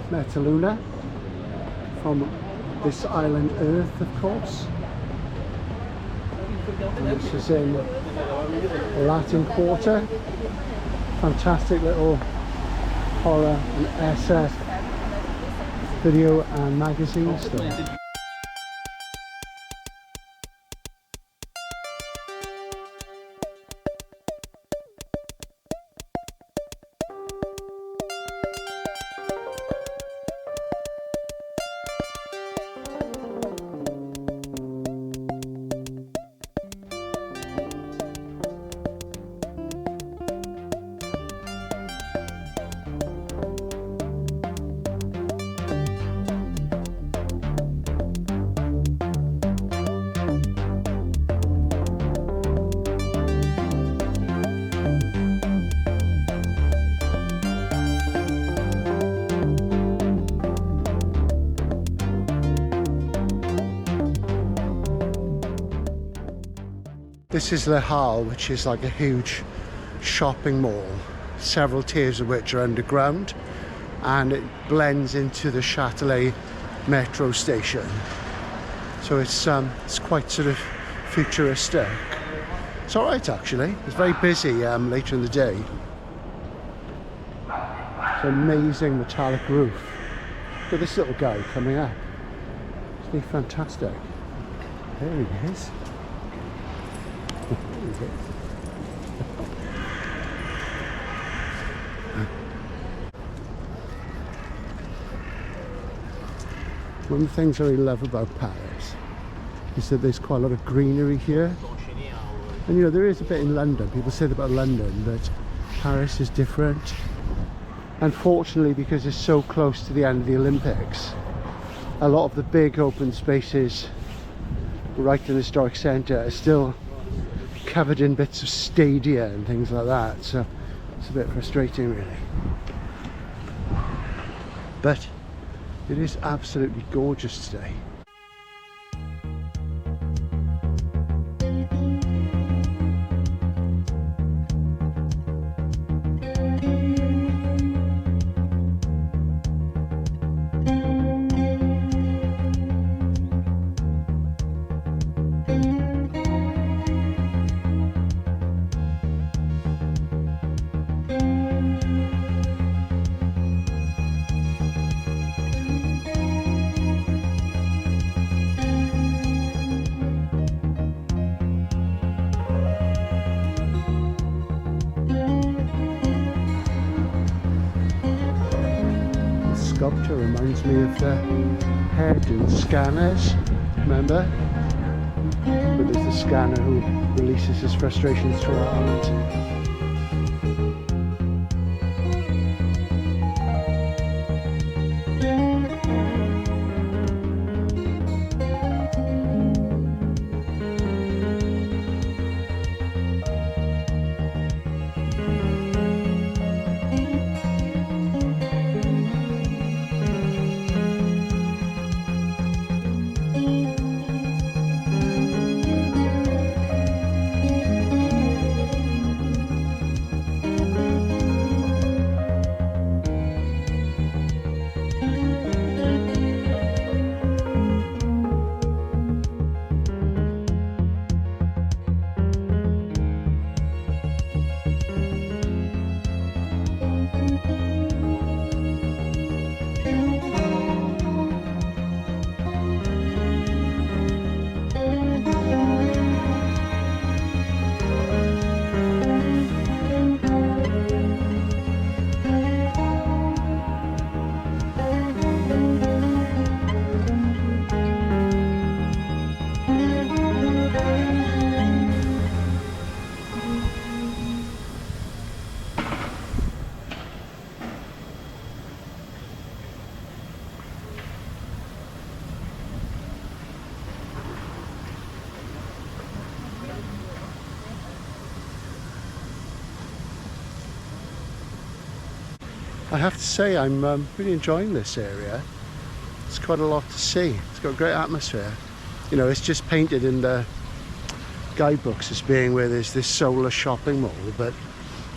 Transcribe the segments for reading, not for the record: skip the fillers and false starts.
Metaluna from this island Earth, of course. And this is in Latin Quarter. Fantastic little horror and SF video and magazine stuff. This is Le Hall, which is like a huge shopping mall, several tiers of which are underground, and it blends into the Châtelet metro station. So it's quite sort of futuristic. It's alright actually. It's very busy later in the day. It's an amazing metallic roof. Look at this little guy coming up. Isn't he fantastic? There he is. One of the things I really love about Paris is that there's quite a lot of greenery here. And you know, there is a bit in London. People say that about London, but Paris is different. Unfortunately, because it's so close to the end of the Olympics, a lot of the big open spaces right in the historic centre are still covered in bits of stadia and things like that, so it's a bit frustrating really. But it is absolutely gorgeous today. Sculpture reminds me of the head in Scanners, remember? But there's the scanner who releases his frustrations through art. I have to say I'm really enjoying this area. It's quite a lot to see. It's got a great atmosphere. You know, it's just painted in the guidebooks as being where there's this solar shopping mall, but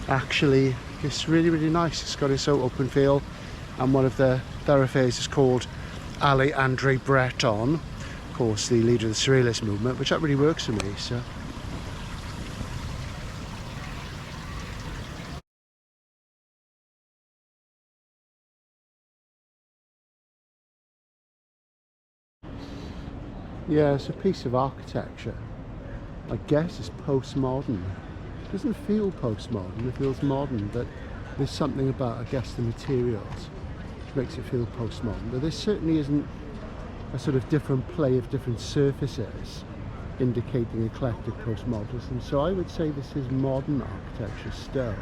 actually it's really, really nice. It's got its own open feel. and one of the thoroughfares is called Allée André Breton, of course the leader of the Surrealist movement, which that really works for me. So yeah, it's a piece of architecture. I guess it's postmodern. It doesn't feel postmodern, it feels modern, but there's something about, I guess, the materials which makes it feel postmodern. But there certainly isn't a sort of different play of different surfaces indicating eclectic postmodernism. So I would say this is modern architecture still.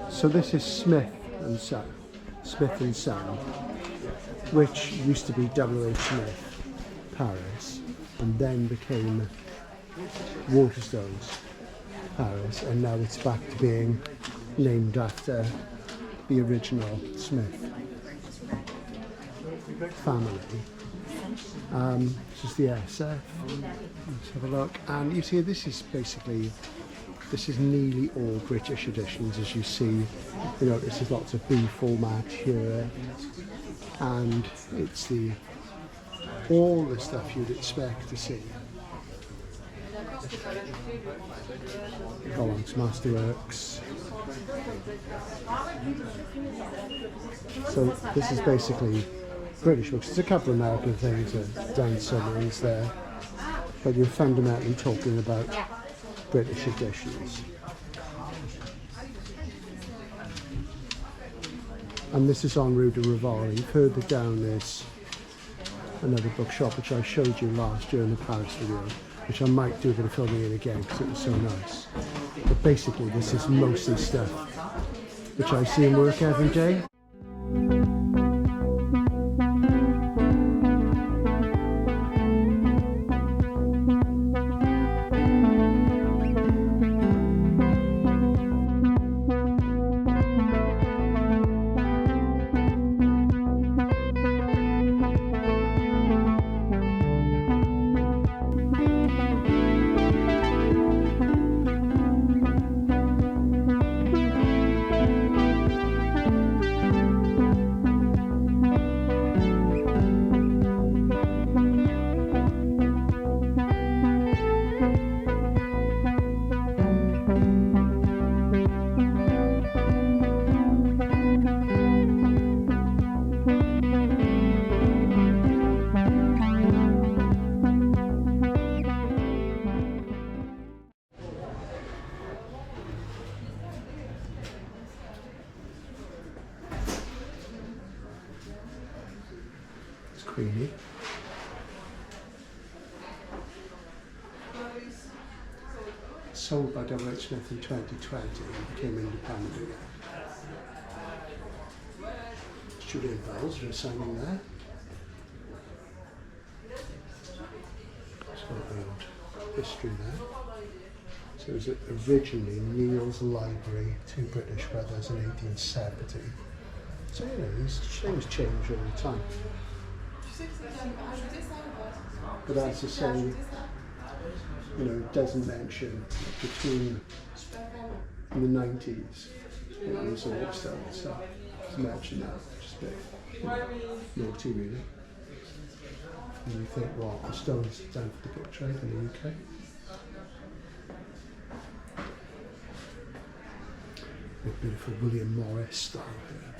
So this is Smith and Son, which used to be W.H. Smith, Paris, and then became Waterstones, Paris, and now it's back to being named after the original Smith family. This is the SF. Let's have a look. And you see, this is nearly all British editions, as you see. You know, this is lots of B format here, and it's all the stuff you'd expect to see. Gollanc's Masterworks. So this is basically British books. There's a couple of American things, Dan Summers there, but you're fundamentally talking about British editions. And this is on Rue de Rivoli. Further down is another bookshop which I showed you last year in the Paris video, which I might do a bit of filming in again because it was so nice. But basically this is mostly stuff which I see in work every day. Queenie. Sold by W.H. Smith in 2020 and became independent again. Julian Bell's are signing there. It's got the old history there. So it was originally Neil's Library, two British brothers in 1870. So you know, these things change all the time. But as I say, you know, it doesn't mention between the 90s it was all stuff, so to mention that, just a bit naughty really. And you think, well, the Stones down for the book trade in the UK. A beautiful William Morris style here.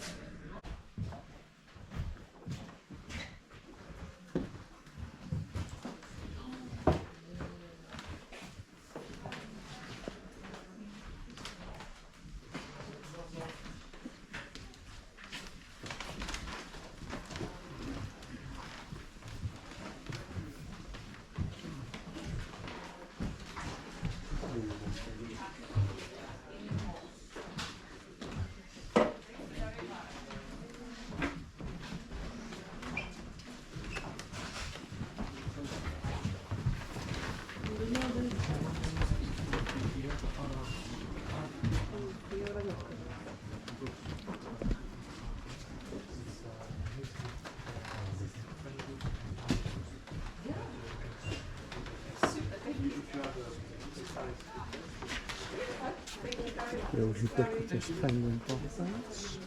Those ubiquitous penguin profiles.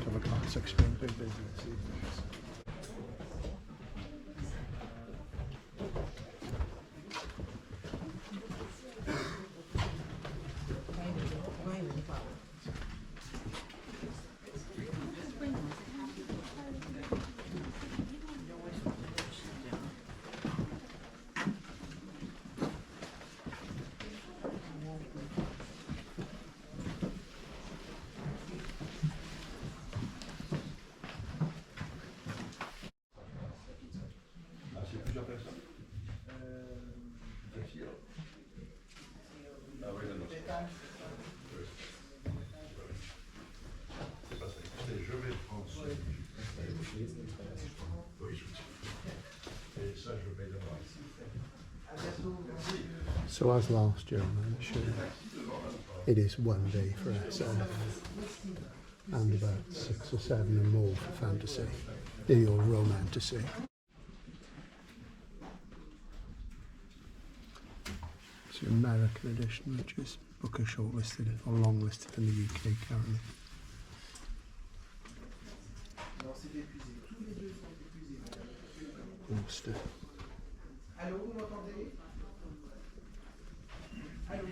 Of a classic spring big business. So as last year, I'm sure it is one day for SF and about 6 or 7 or more for fantasy, or romantasy. It's the American edition, which is Booker shortlisted or longlisted in the UK currently. Worcester. Allô, vous m'entendez? Allô?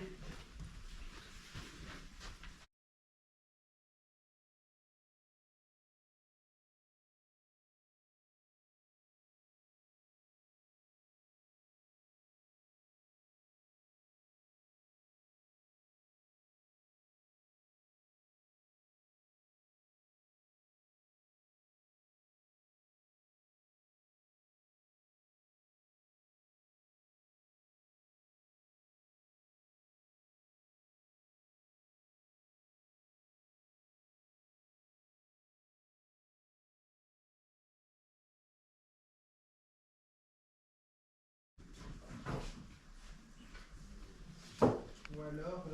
Alors,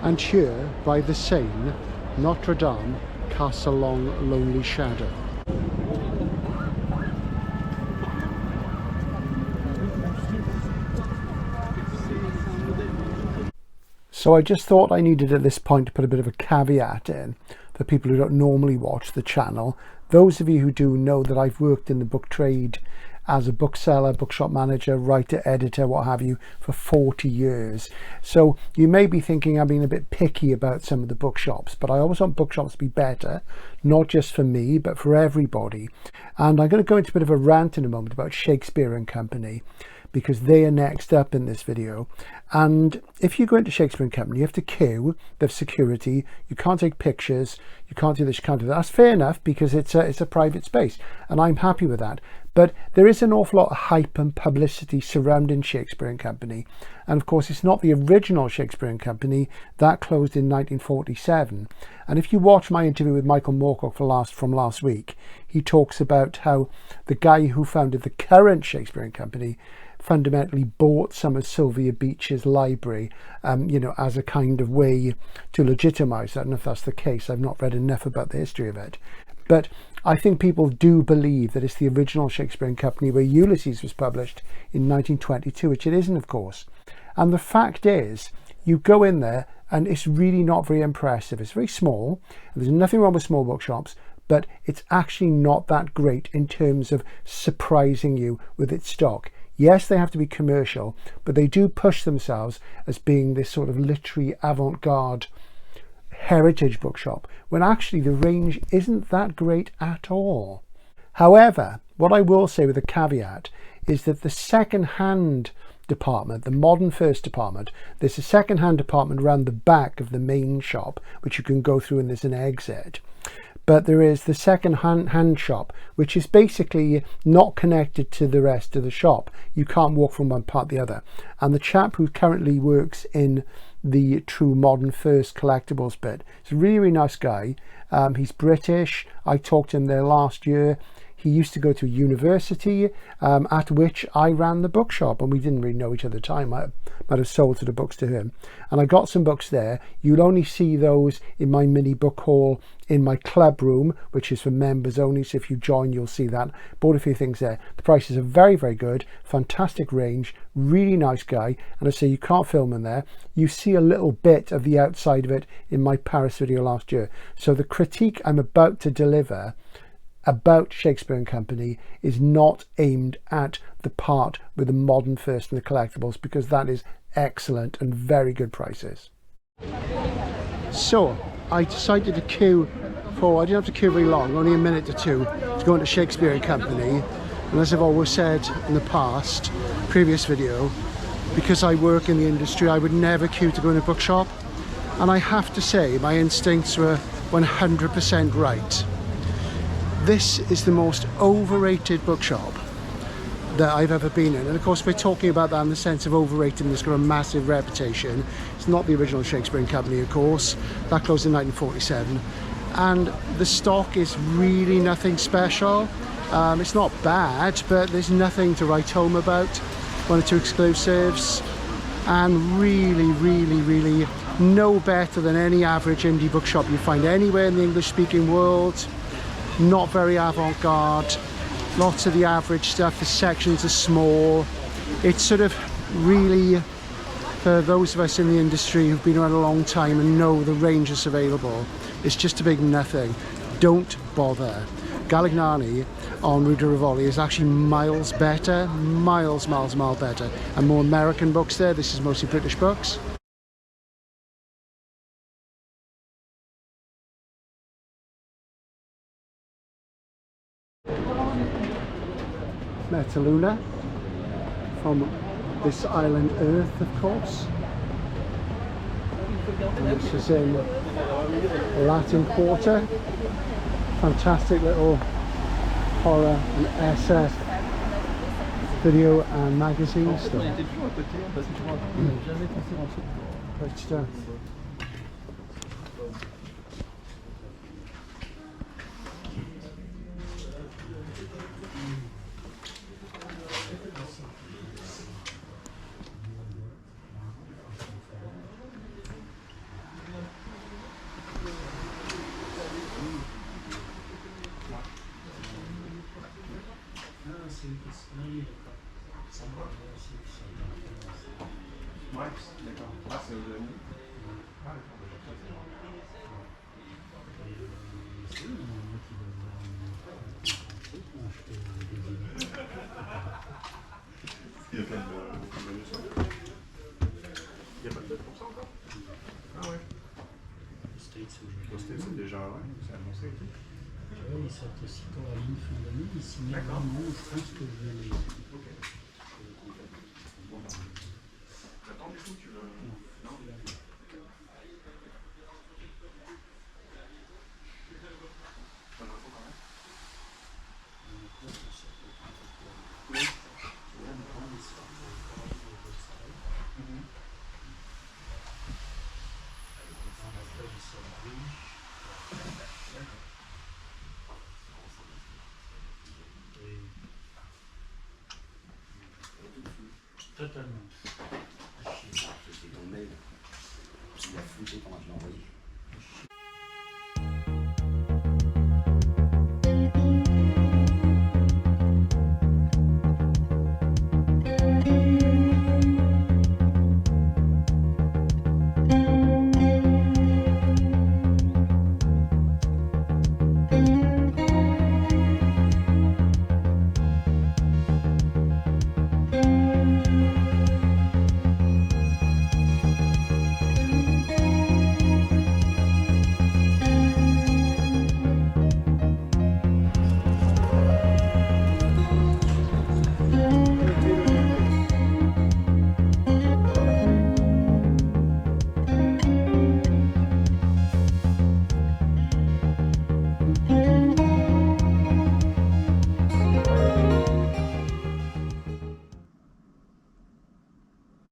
and here, by the Seine, Notre Dame casts a long, lonely shadow. So I just thought I needed at this point to put a bit of a caveat in for people who don't normally watch the channel. Those of you who do know that I've worked in the book trade as a bookseller, bookshop manager, writer, editor, what have you, for 40 years. So you may be thinking I'm being a bit picky about some of the bookshops, but I always want bookshops to be better, not just for me, but for everybody. And I'm going to go into a bit of a rant in a moment about Shakespeare and Company, because they are next up in this video. And if you go into Shakespeare and Company, you have to queue, there's security, you can't take pictures, you can't do this, you can't do that. That's fair enough, because it's a private space, and I'm happy with that. But there is an awful lot of hype and publicity surrounding Shakespeare and Company. And of course, it's not the original Shakespeare and Company. That closed in 1947. And if you watch my interview with Michael Moorcock from last week, he talks about how the guy who founded the current Shakespeare and Company fundamentally bought some of Sylvia Beach's library, you know, as a kind of way to legitimize that. I don't know if that's the case. I've not read enough about the history of it. But I think people do believe that it's the original Shakespeare and Company where Ulysses was published in 1922, which it isn't, of course. And the fact is, you go in there and it's really not very impressive. It's very small. And there's nothing wrong with small bookshops, but it's actually not that great in terms of surprising you with its stock. Yes, they have to be commercial, but they do push themselves as being this sort of literary avant-garde heritage bookshop, when actually the range isn't that great at all. However, what I will say with a caveat is that the second-hand department, the modern first department, there's a second-hand department around the back of the main shop, which you can go through and there's an exit. But there is the second-hand shop, which is basically not connected to the rest of the shop. You can't walk from one part to the other. And the chap who currently works in the true modern first collectibles bit, he's a really, really nice guy. He's British. I talked to him there last year. He used to go to university at which I ran the bookshop, and we didn't really know each other at the time. I might have sold the books to him, and I got some books there. You'll only see those in my mini book haul in my club room, which is for members only, so if you join you'll see that. Bought a few things there. The prices are very, very good, fantastic range, really nice guy, and I say you can't film in there. You see a little bit of the outside of it in my Paris video last year. So the critique I'm about to deliver about Shakespeare and Company is not aimed at the part with the modern first and the collectibles, because that is excellent and very good prices. So I decided to queue for, I didn't have to queue very long, only a minute or two, to go into Shakespeare and Company. And as I've always said in the past, previous video, because I work in the industry, I would never queue to go in a bookshop. And I have to say, my instincts were 100% right. This is the most overrated bookshop that I've ever been in. And of course, we're talking about that in the sense of overrated, it's got a massive reputation. It's not the original Shakespeare and Company, of course. That closed in 1947. And the stock is really nothing special. It's not bad, but there's nothing to write home about. One or two exclusives, and really no better than any average indie bookshop you find anywhere in the English-speaking world. Not very avant-garde. Lots of the average stuff. The sections are small. It's sort of really, for those of us in the industry who've been around a long time and know the range is available, it's just a big nothing. Don't bother. Galignani on Rue de Rivoli is actually miles better, miles better, and more American books there. This is mostly British books. Metaluna from This Island Earth, of course. And this is in Latin Quarter. Fantastic little horror and SF video and magazine stuff. Great stuff. Il y a plein de menus sur le. Il n'y a pas de date pour ça encore? Ah ouais. Aux States, c'est déjà, ouais, c'est annoncé et tout. Oui, ils sortent aussi quand à la fin d'année, ici normalement, je pense que je vais les... Ok. Bon, j'attends du coup, tu veux... Non. Pas d'infos quand même. Oui. Totalement. C'était ton mail. Il a flouté quand je l'ai envoyé.